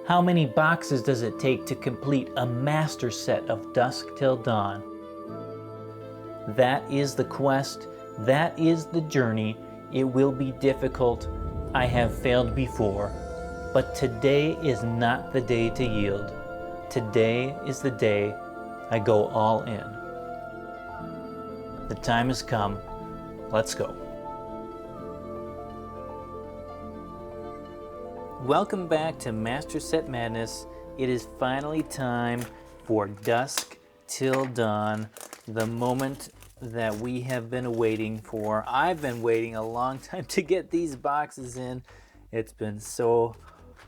How many boxes does it take to complete a master set of Dusk Till Dawn? That is the quest. That is the journey. It will be difficult. I have failed before. But today is not the day to yield. Today is the day I go all in. The time has come. Let's go. Welcome back to Master Set Madness. It is finally time for Dusk Till Dawn, the moment that we have been waiting for. I've been waiting a long time to get these boxes in. It's been so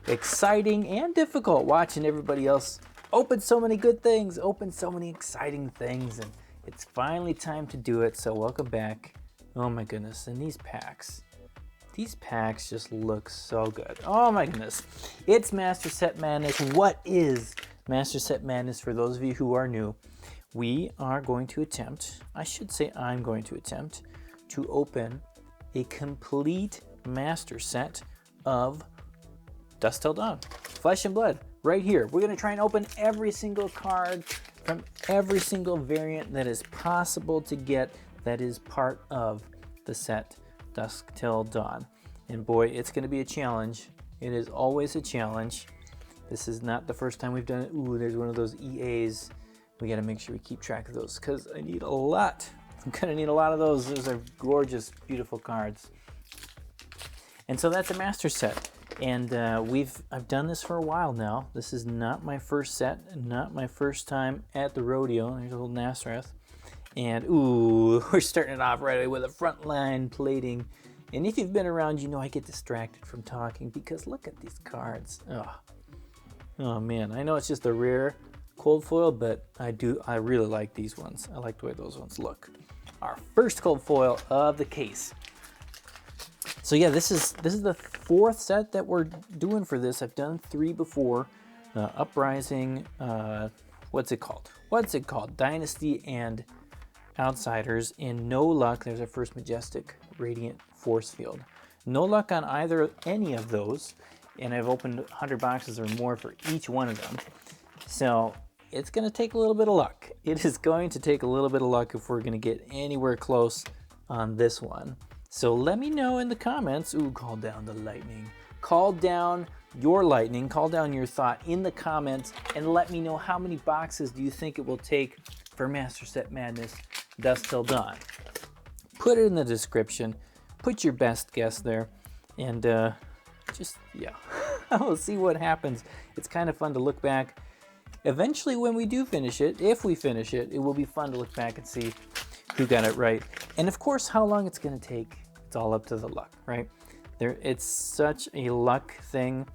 exciting and difficult watching everybody else open so many good things, open so many exciting things, and it's finally time to do it. So welcome back. Oh my goodness, and these packs just look so good. Oh my goodness. It's Master Set Madness. What is Master Set Madness for those of you who are new? We are going to attempt, I should say I'm going to attempt, to open a complete master set of Dusk Till Dawn. Flesh and blood, right here. We're gonna try and open every single card from every single variant that is possible to get that is part of the set Dusk Till Dawn. And boy, it's going to be a challenge. It is always a challenge. This is not the first time we've done it. Ooh, there's one of those EAs. We got to make sure we keep track of those because I need a lot. I'm going to need a lot of those. Those are gorgeous, beautiful cards. And so that's a master set. And I've done this for a while now. This is not my first set, not my first time at the rodeo. There's a little Nasreth. And ooh, we're starting it off right away with a frontline plating. And if you've been around, you know I get distracted from talking because look at these cards. Oh man, I know it's just a rare cold foil, but I really like these ones. I like the way those ones look. Our first cold foil of the case. So yeah, this is the fourth set that we're doing for this. I've done 3 before. Uprising, what's it called? Dynasty and Outsiders. In no luck, there's our first Majestic Radiant Force Field. No luck on any of those, and I've opened 100 boxes or more for each one of them. So it's going to take a little bit of luck. It is going to take a little bit of luck if we're going to get anywhere close on this one. So let me know in the comments. Ooh, call down the lightning. Call down your lightning. Call down your thought in the comments and let me know how many boxes do you think it will take for Master Set Madness Dusk Till Dawn. Put it in the description. Put your best guess there. And we'll see what happens. It's kind of fun to look back. Eventually when we do finish it, if we finish it, it will be fun to look back and see who got it right. And of course, how long it's going to take, it's all up to the luck, right? It's such a luck thing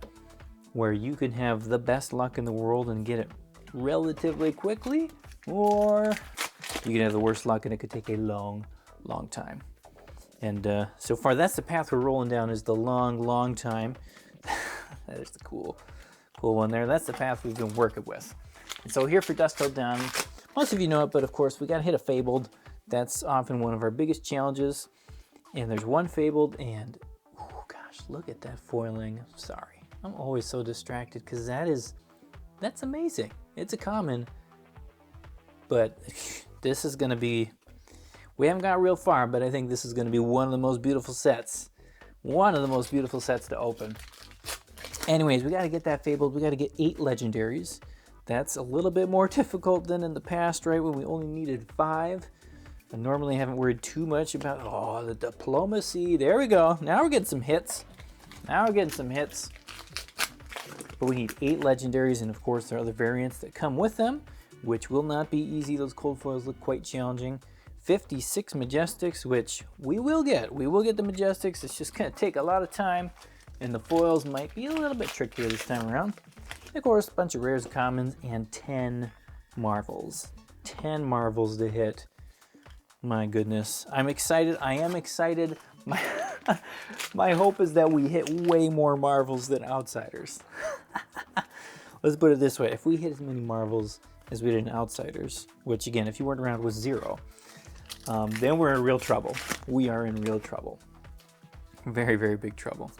where you can have the best luck in the world and get it relatively quickly, or you can have the worst luck and it could take a long time. And so far, that's the path we're rolling down, is the long time. That is the cool one there. That's the path we've been working with. And so here for Dusk Till Dawn, most of you know it, but of course, we got to hit a Fabled. That's often one of our biggest challenges. And there's one Fabled, and oh gosh, look at that foiling. Sorry, I'm always so distracted because that's amazing. It's a common, but this is going to be, we haven't got real far, but I think this is going to be one of the most beautiful sets. One of the most beautiful sets to open. Anyways, we got to get that Fabled. We got to get 8 legendaries. That's a little bit more difficult than in the past, right, when we only needed 5. I normally haven't worried too much about, the diplomacy. There we go. Now we're getting some hits. But we need 8 legendaries, and of course there are other variants that come with them, which will not be easy. Those cold foils look quite challenging. 56 Majestics, which we will get. We will get the Majestics. It's just going to take a lot of time, and the foils might be a little bit trickier this time around. And of course, a bunch of rares and commons, and 10 Marvels. 10 Marvels to hit. My goodness. I'm excited. I am excited. My hope is that we hit way more Marvels than Outsiders. Let's put it this way. If we hit as many Marvels as we did in Outsiders, which again, if you weren't around, was 0, then we're in real trouble. We are in real trouble. Very, very big trouble.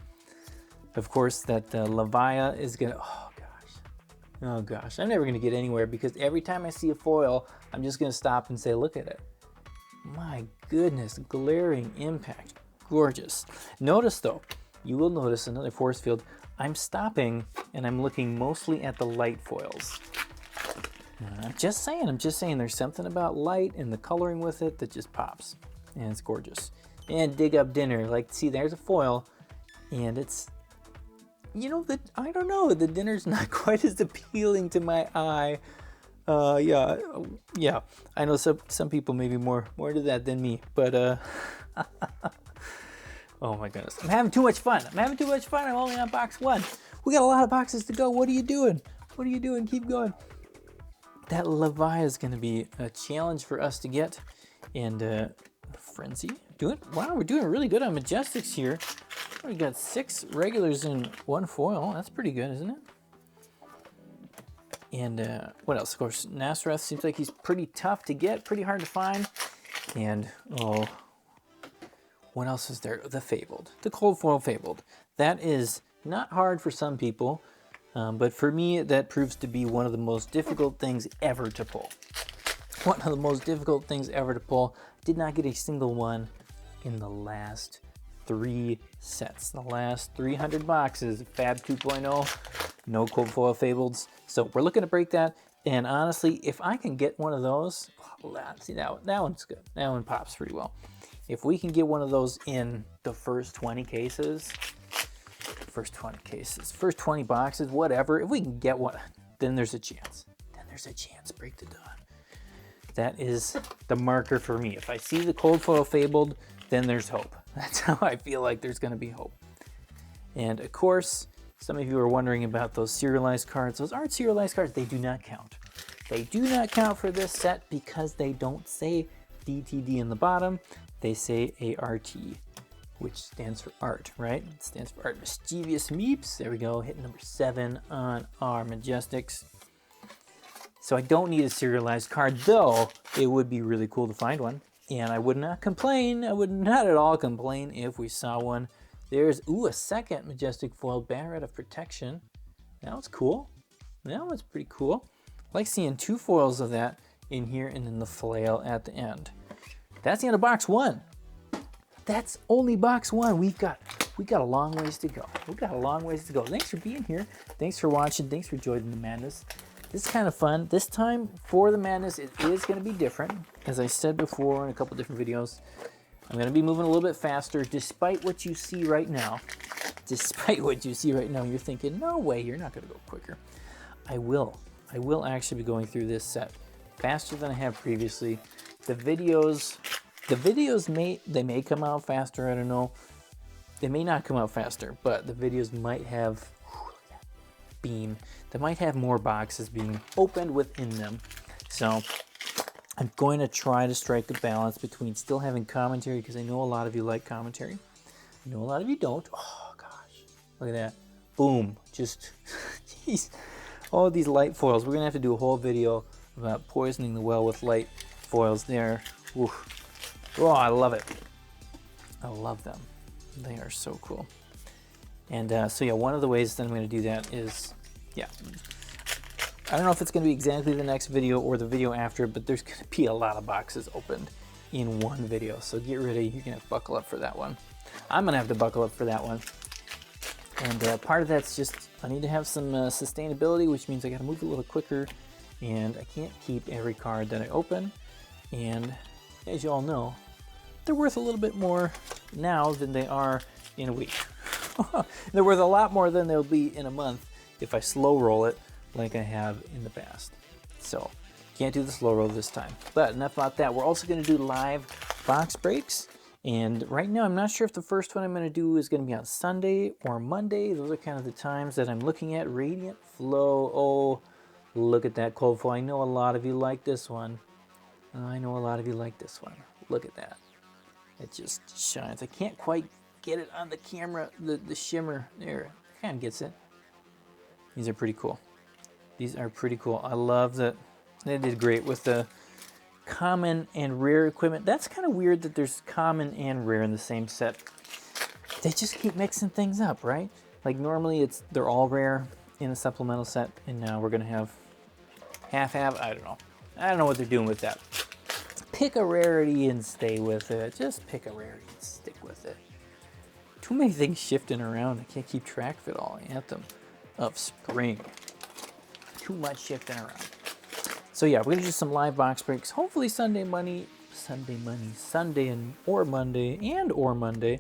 Of course, that Levia is gonna, oh gosh, Oh gosh, I'm never gonna get anywhere because every time I see a foil, I'm just gonna stop and say, look at it. My goodness, glaring impact, gorgeous. Notice though, you will notice another force field. I'm stopping and I'm looking mostly at the light foils. I'm just saying there's something about light and the coloring with it that just pops, and it's gorgeous. And dig up dinner, like see there's a foil, and it's, you know, that I don't know, the dinner's not quite as appealing to my eye. Yeah, I know some people may be more into that than me, but oh my goodness, I'm having too much fun. I'm only on box 1. We got a lot of boxes to go. What are you doing? Keep going. That Levi is going to be a challenge for us to get. And Frenzy, wow, we're doing really good on Majestics here. We got 6 regulars in 1 foil. That's pretty good, isn't it? And what else? Of course, Nasreth seems like he's pretty tough to get, pretty hard to find. And oh, what else is there? The Fabled, the cold foil Fabled. That is not hard for some people, but for me, that proves to be one of the most difficult things ever to pull. One of the most difficult things ever to pull. Did not get a single one in the last 3 sets, the last 300 boxes of Fab 2.0. No cold foil Fableds. So we're looking to break that. And honestly, if I can get one of those, see that one's good. That one pops pretty well. If we can get one of those in the first 20 cases, first 20 boxes, whatever, if we can get one, then there's a chance. Break the dawn. That is the marker for me. If I see the cold foil Fabled, then there's hope. That's how I feel like there's gonna be hope. And of course, some of you are wondering about those serialized cards. Those aren't serialized cards. They do not count. They do not count for this set because they don't say DTD in the bottom. They say ART, which stands for art, right? It stands for art. Mischievous Meeps. There we go. Hit number 7 on our Majestics. So I don't need a serialized card, though it would be really cool to find one. And I would not complain. I would not at all complain if we saw one. There's, a second Majestic foil Banneret of Protection. That one's cool. That one's pretty cool. I like seeing 2 foils of that in here and then the flail at the end. That's the end of box 1. That's only box 1. We got a long ways to go. Thanks for being here. Thanks for watching. Thanks for joining the madness. This is kind of fun. This time for the madness, it is going to be different. As I said before in a couple different videos, I'm going to be moving a little bit faster despite what you see right now. You're thinking, no way, you're not going to go quicker. I will actually be going through this set faster than I have previously. The videos may come out faster, I don't know. They may not come out faster, but the videos might have, beam, they might have more boxes being opened within them. So I'm going to try to strike a balance between still having commentary, because I know a lot of you like commentary. I know a lot of you don't. Oh gosh, look at that. Boom, just, jeez. All these light foils. We're gonna have to do a whole video about poisoning the well with light foils there. Oof. Oh, I love it. I love them. They are so cool. And so yeah, one of the ways that I'm gonna do that is, yeah, I don't know if it's going to be exactly the next video or the video after, but there's going to be a lot of boxes opened in one video. So get ready. You're going to have to buckle up for that one. I'm going to have to buckle up for that one. And part of that's just, I need to have some sustainability, which means I got to move a little quicker. And I can't keep every card that I open. And as you all know, they're worth a little bit more now than they are in a week. They're worth a lot more than they'll be in a month if I slow roll it like I have in the past. So can't do the slow roll this time. But enough about that. We're also going to do live box breaks. And right now I'm not sure if the first one I'm going to do is going to be on Sunday or Monday. Those are kind of the times that I'm looking at. Radiant Flow. Oh, look at that cold flow. I know a lot of you like this one. Look at that. It just shines. I can't quite get it on the camera. The shimmer there kind of gets it. These are pretty cool. I love that they did great with the common and rare equipment. That's kind of weird that there's common and rare in the same set. They just keep mixing things up, right? Like normally they're all rare, in a supplemental set, and now we're gonna have half. I don't know what they're doing with that. Pick a rarity and stay with it. Just pick a rarity and stick with it. Too many things shifting around. I can't keep track of it all. Anthem of Spring. Too much shifting around. So yeah, we're gonna do some live box breaks. Hopefully Sunday or Monday,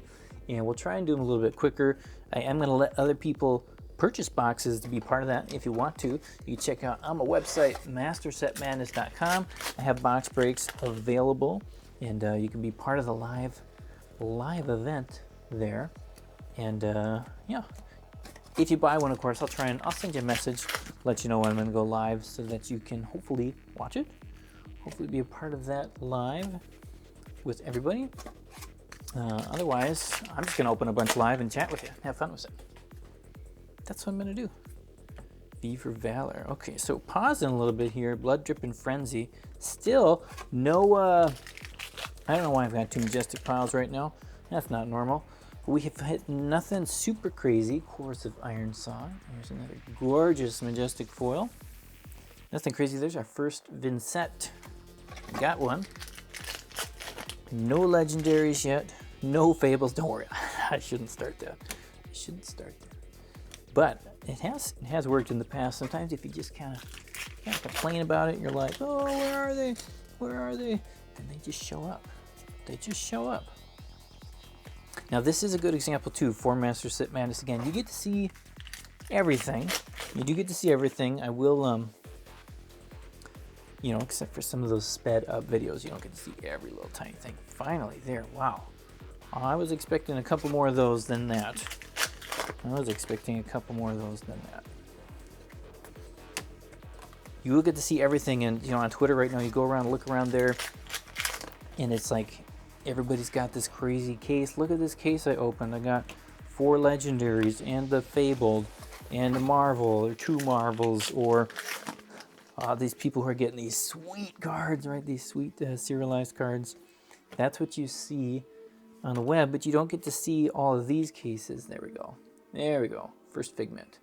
and we'll try and do them a little bit quicker. I am gonna let other people purchase boxes to be part of that. If you want to, you can check out on my website, mastersetmadness.com. I have box breaks available, and you can be part of the live event there. And yeah, if you buy one, of course, I'll send you a message, let you know when I'm gonna go live, so that you can hopefully watch it, hopefully be a part of that live with everybody. Otherwise, I'm just gonna open a bunch live and chat with you, have fun with it. That's what I'm gonna do. V for Valor. Okay, so pausing a little bit here. Blood Dripping Frenzy. Still no, I don't know why I've got 2 Majestic piles right now. That's not normal. We have hit nothing super crazy. Corrosive Iron Saw. Here's another gorgeous Majestic foil. Nothing crazy. There's our first Vincent. Got one. No legendaries yet. No fables. Don't worry. I shouldn't start that. I shouldn't start that. But it has worked in the past. Sometimes if you just kind of complain about it, you're like, oh, where are they? Where are they? And they just show up. They just show up. Now this is a good example too for Master Set Madness. Again, you get to see everything. You do get to see everything. I will, you know, except for some of those sped up videos, you don't get to see every little tiny thing. Finally there, wow. I was expecting a couple more of those than that. I was expecting a couple more of those than that. You will get to see everything, and you know, on Twitter right now, you go around, look around there, and it's like everybody's got this crazy case. Look at this case I opened. I got 4 legendaries and the Fabled and a Marvel or 2 Marvels, or these people who are getting these sweet cards, right? These sweet serialized cards. That's what you see on the web, but you don't get to see all of these cases. There we go. There we go. First Figment.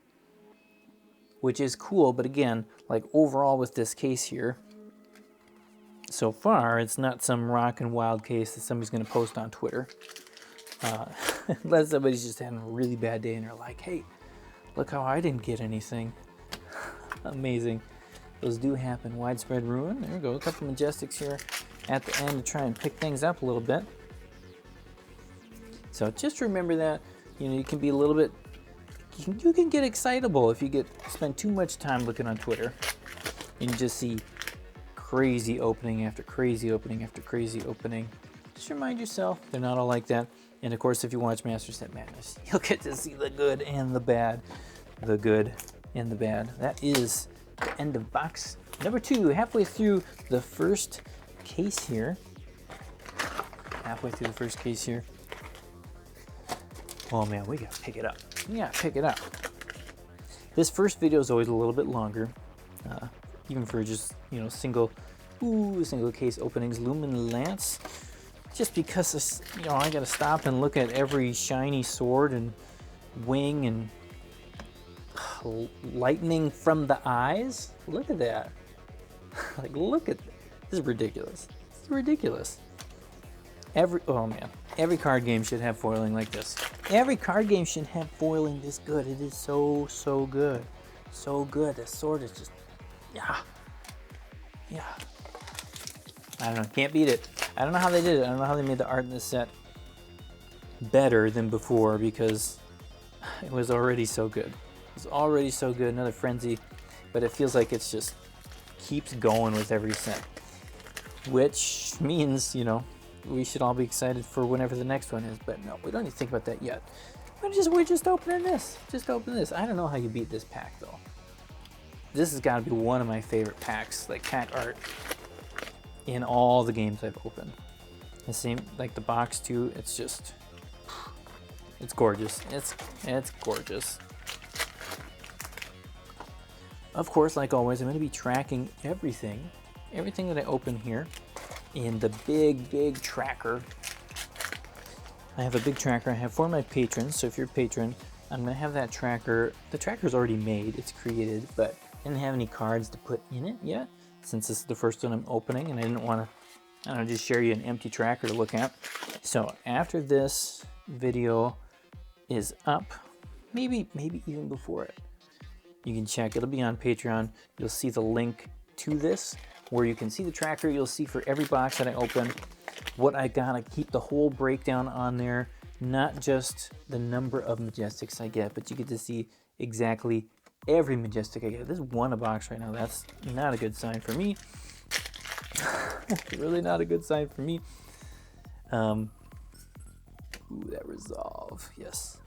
Which is cool, but again, like overall with this case here, so far, it's not some rockin' wild case that somebody's going to post on Twitter. Unless somebody's just having a really bad day and they're like, hey, look how I didn't get anything. Amazing. Those do happen. Widespread Ruin. There we go. A couple Majestics here at the end to try and pick things up a little bit. So just remember that, you know, you can be a little bit, you can get excitable if you spend too much time looking on Twitter and you just see crazy opening after crazy opening after crazy opening. Just remind yourself they're not all like that. And of course, if you watch Master Set Madness, you'll get to see the good and the bad. The good and the bad. That is the end of box number 2. Halfway through the first case here. Halfway through the first case here. Oh man, we gotta pick it up. We gotta pick it up. This first video is always a little bit longer. Even for just, you know, single case openings. Lumen Lance, just because, you know, I gotta stop and look at every shiny sword and wing and lightning from the eyes. Look at that. Like, look at this. Is ridiculous. This is ridiculous. Oh man, every card game should have foiling like this. Every card game should have foiling this good. It is so good, so good. The sword is just, yeah. I don't know, can't beat it. I don't know how they did it. I don't know how they made the art in this set better than before, because it was already so good. It was already so good. Another Frenzy, but it feels like it's just keeps going with every set, which means, you know, we should all be excited for whenever the next one is. But no, we don't need to think about that yet. We're just opening this. Just open this. I don't know how you beat this pack though. This has got to be one of my favorite packs, like pack art, in all the games I've opened. The same, like the box too. It's just, it's gorgeous. It's gorgeous. Of course, like always, I'm going to be tracking everything that I open here in the big tracker. I have a big tracker I have for my patrons. So if you're a patron, I'm gonna have that tracker. The tracker's already made, it's created, but I didn't have any cards to put in it yet, since this is the first one I'm opening, and I didn't want to, I don't know, just share you an empty tracker to look at. So after this video is up, maybe even before it, you can check. It'll be on Patreon. You'll see the link to this, where you can see the tracker. You'll see for every box that I open what I gotta keep the whole breakdown on there, not just the number of Majestics I get, but you get to see exactly every Majestic I get. There's one a box right now. That's not a good sign for me. Really not a good sign for me. Ooh, that resolve, yes.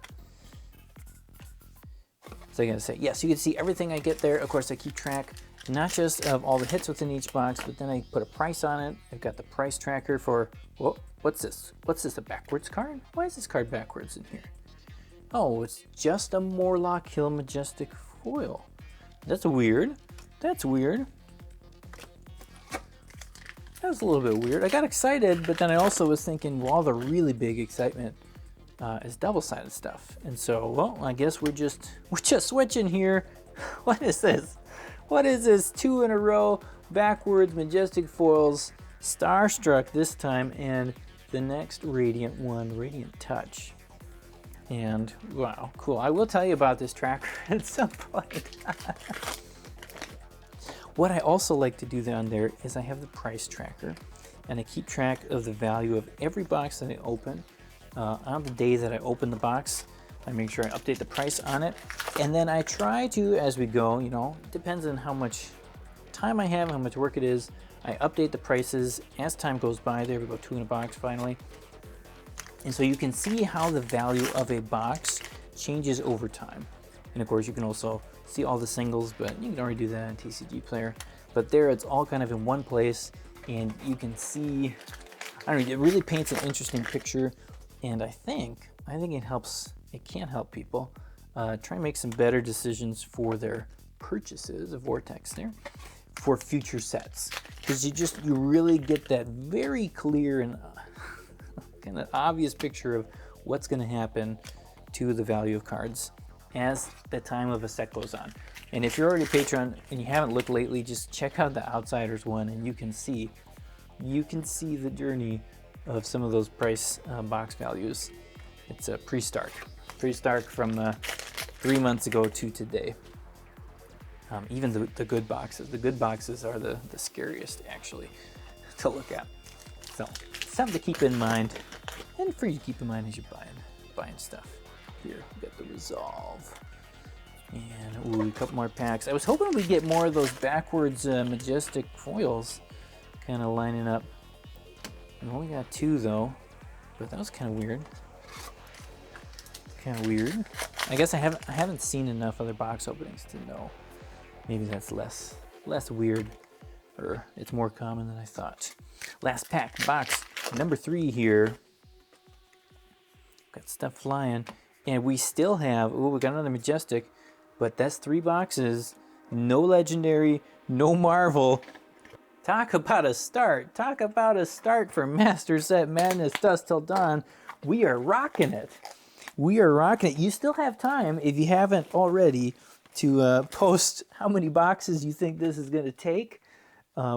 So I'm gonna say, yes, you can see everything I get there. Of course, I keep track not just of all the hits within each box, but then I put a price on it. I've got the price tracker for, whoa, what's this? What's this, a backwards card? Why is this card backwards in here? Oh, it's just a Morlock Hill Majestic foil. That's weird. That's weird. That was a little bit weird. I got excited, but then I also was thinking, well, all the really big excitement is double-sided stuff. And so, well, I guess we're just switching here. What is this? What is this? 2 in a row, backwards Majestic foils, Starstruck this time, and the next Radiant one, Radiant Touch. And wow, cool. I will tell you about this tracker at some point. What I also like to do down there is I have the price tracker, and I keep track of the value of every box that I open. On the day that I open the box, I make sure I update the price on it. And then I try to, as we go, you know, it depends on how much time I have, how much work it is. I update the prices as time goes by. There we go, 2 in a box finally. And so you can see how the value of a box changes over time. And of course, you can also see all the singles, but you can already do that in TCG Player. But there, it's all kind of in one place, and you can see, I don't know, it really paints an interesting picture. And I think it helps, it can help people try and make some better decisions for their purchases of Vortex there for future sets. Because you really get that very clear and kind of obvious picture of what's going to happen to the value of cards as the time of a set goes on. And if you're already a patron and you haven't looked lately, just check out the Outsiders one, and you can see the journey of some of those price box values. It's a pre-Stark from 3 months ago to today. Even the good boxes. The good boxes are the scariest, actually, to look at. So something to keep in mind, and for you to keep in mind as you're buying stuff. Here, we got the Resolve. And ooh, a couple more packs. I was hoping we'd get more of those backwards Majestic foils kind of lining up. We only got 2 though, but that was kind of weird. I guess I haven't seen enough other box openings to know. Maybe that's less weird, or it's more common than I thought. Last pack, box number 3 here. Got stuff flying, and we still have, ooh, we got another Majestic, but that's 3 boxes, no Legendary, no Marvel. Talk about a start. Talk about a start for Master Set Madness Dusk Till Dawn. We are rocking it. We are rocking it. You still have time, if you haven't already, to post how many boxes you think this is going to take.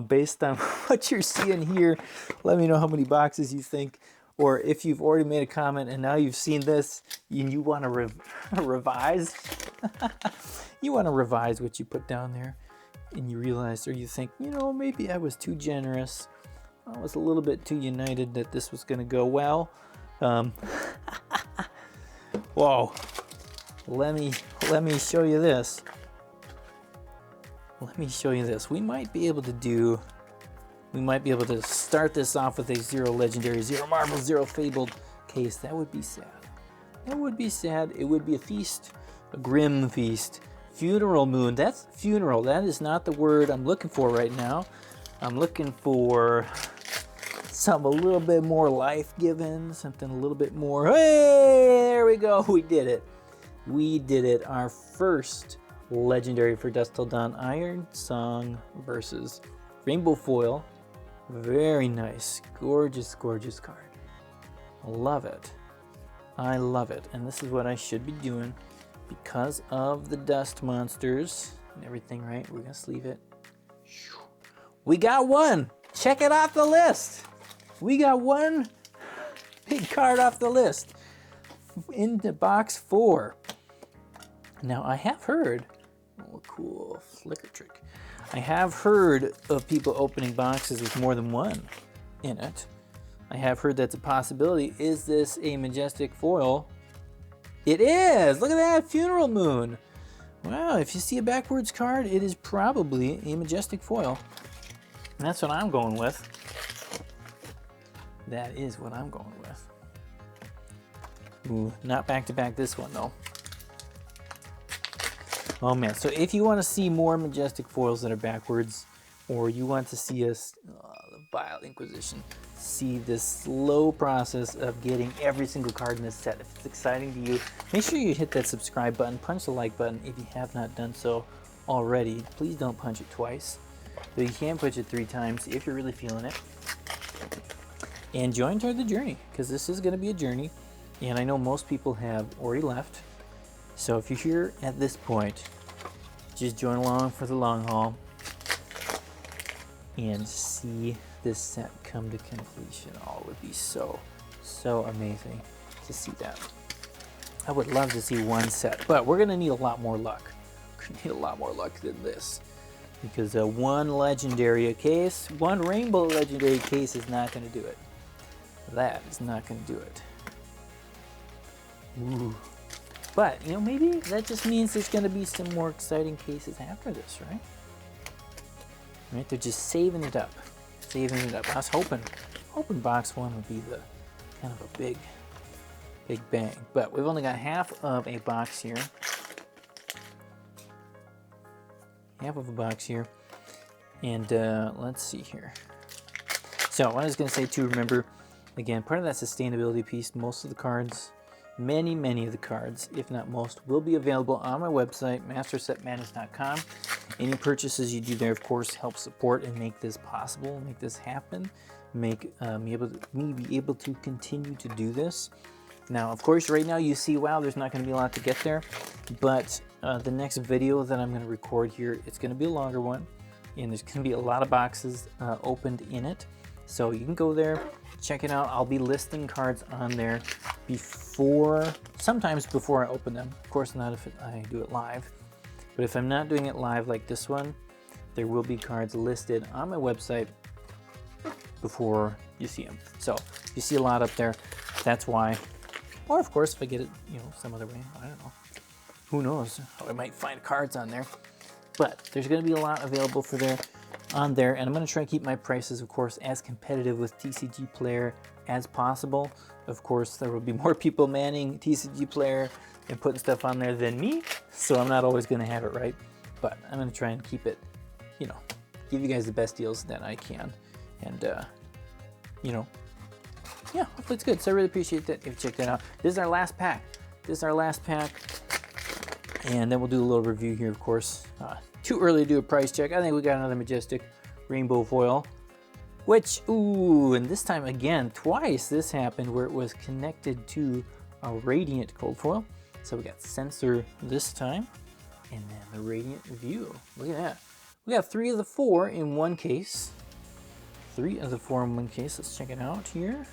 Based on what you're seeing here, let me know how many boxes you think. Or if you've already made a comment and now you've seen this and you want to revise. You want to revise what you put down there. And you realize, or you think, you know, maybe I was too generous. I was a little bit too united that this was going to go well. Whoa. Let me show you this. Let me show you this. We might be able to start this off with a 0 Legendary, 0 Marvel, 0 Fabled case. That would be sad. That would be sad. It would be a feast, a grim feast. Funeral Moon, that's funeral. That is not the word I'm looking for right now. I'm looking for something a little bit more life-giving, something a little bit more, hey, there we go, we did it. We did it, our first Legendary for Dusk Till Dawn, Iron Song versus Rainbow Foil. Very nice, gorgeous, gorgeous card. I love it. I love it. And this is what I should be doing because of the dust monsters and everything, right? We're gonna sleeve it. We got one. Check it off the list. We got one big card off the list into box 4. Now I have heard, oh cool flicker trick. I have heard of people opening boxes with more than one in it. I have heard that's a possibility. Is this a majestic foil? It is! Look at that, Funeral Moon. Wow, if you see a backwards card, it is probably a majestic foil. And that's what I'm going with. That is what I'm going with. Ooh, not back to back this one though. Oh man, so if you want to see more majestic foils that are backwards, or you want to see us, the Vile Inquisition, see this slow process of getting every single card in this set. If it's exciting to you, make sure you hit that subscribe button, punch the like button if you have not done so already. Please don't punch it twice, but you can punch it 3 times if you're really feeling it. And join toward the journey, because this is going to be a journey, and I know most people have already left. So if you're here at this point, just join along for the long haul and see this set come to completion. Oh, it would be so amazing to see that. I would love to see one set, but we're gonna need a lot more luck. We're gonna need a lot more luck than this, because one legendary case, one rainbow legendary case is not gonna do it. That is not gonna do it. Ooh. But, you know, maybe that just means there's going to be some more exciting cases after this, right? Right? They're just saving it up. Saving it up. I was hoping box 1 would be the kind of a big bang. But we've only got half of a box here. Half of a box here. And let's see here. So what I was going to say too, remember, again, part of that sustainability piece, most of the cards, many of the cards, if not most, will be available on my website, mastersetmadness.com. Any purchases you do there, of course, help support and make this possible, make this happen, make me be able to continue to do this. Now, of course, right now you see, wow, there's not going to be a lot to get there, but the next video that I'm going to record here, it's going to be a longer one, and there's going to be a lot of boxes opened in it. So you can go there, check it out. I'll be listing cards on there sometimes before I open them. Of course not if I do it live. But if I'm not doing it live like this one, there will be cards listed on my website before you see them. So you see a lot up there, that's why. Or of course, if I get it, you know, some other way, I don't know. Who knows? I might find cards on there. But there's going to be a lot available on there, and I'm going to try to keep my prices, of course, as competitive with TCG Player as possible. Of course, there will be more people manning TCG Player and putting stuff on there than me, so I'm not always going to have it right. But I'm going to try and keep it, you know, give you guys the best deals that I can. And, you know, yeah, hopefully it's good. So I really appreciate that if you check that out. This is our last pack. And then we'll do a little review here, of course. Too early to do a price check. I think we got another majestic rainbow foil, which, ooh, and this time again, twice this happened where it was connected to a radiant cold foil. So we got Censor this time, and then the Radiant View. Look at that. We got 3 of the 4 in one case. 3 of the 4 in one case. Let's check it out here.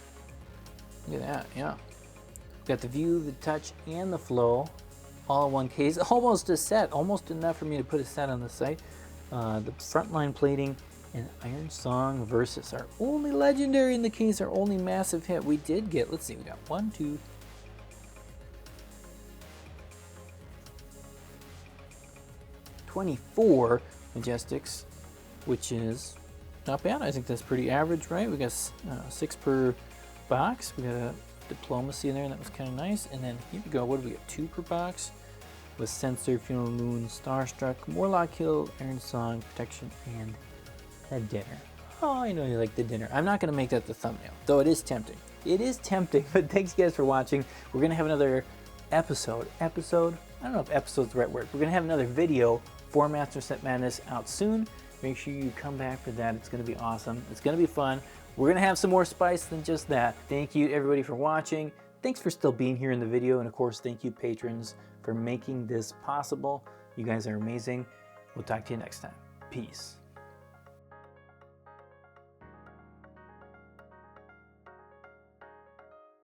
Look at that, yeah. We got the View, the Touch, and the Flow. All in one case, almost a set, almost enough for me to put a set on the site. The Frontline Plating and Iron Song Versus, our only legendary in the case, our only massive hit. We did get, let's see, we got 1, 2, 24 Majestics, which is not bad. I think that's pretty average, right? We got 6 per box. We got a Diplomacy in there, and that was kind of nice. And then here we go. What do we get? 2 per box with Censor, Funeral Moon, Starstruck, Morlock Hill, Iron Song, Protection, and a dinner. Oh, I know you like the dinner. I'm not going to make that the thumbnail, though it is tempting. It is tempting, but thanks guys for watching. We're going to have another episode. I don't know if episode's the right word. We're going to have another video for Master Set Madness out soon. Make sure you come back for that. It's going to be awesome. It's going to be fun. We're going to have some more spice than just that. Thank you, everybody, for watching. Thanks for still being here in the video, and of course, thank you patrons for making this possible. You guys are amazing. We'll talk to you next time. Peace.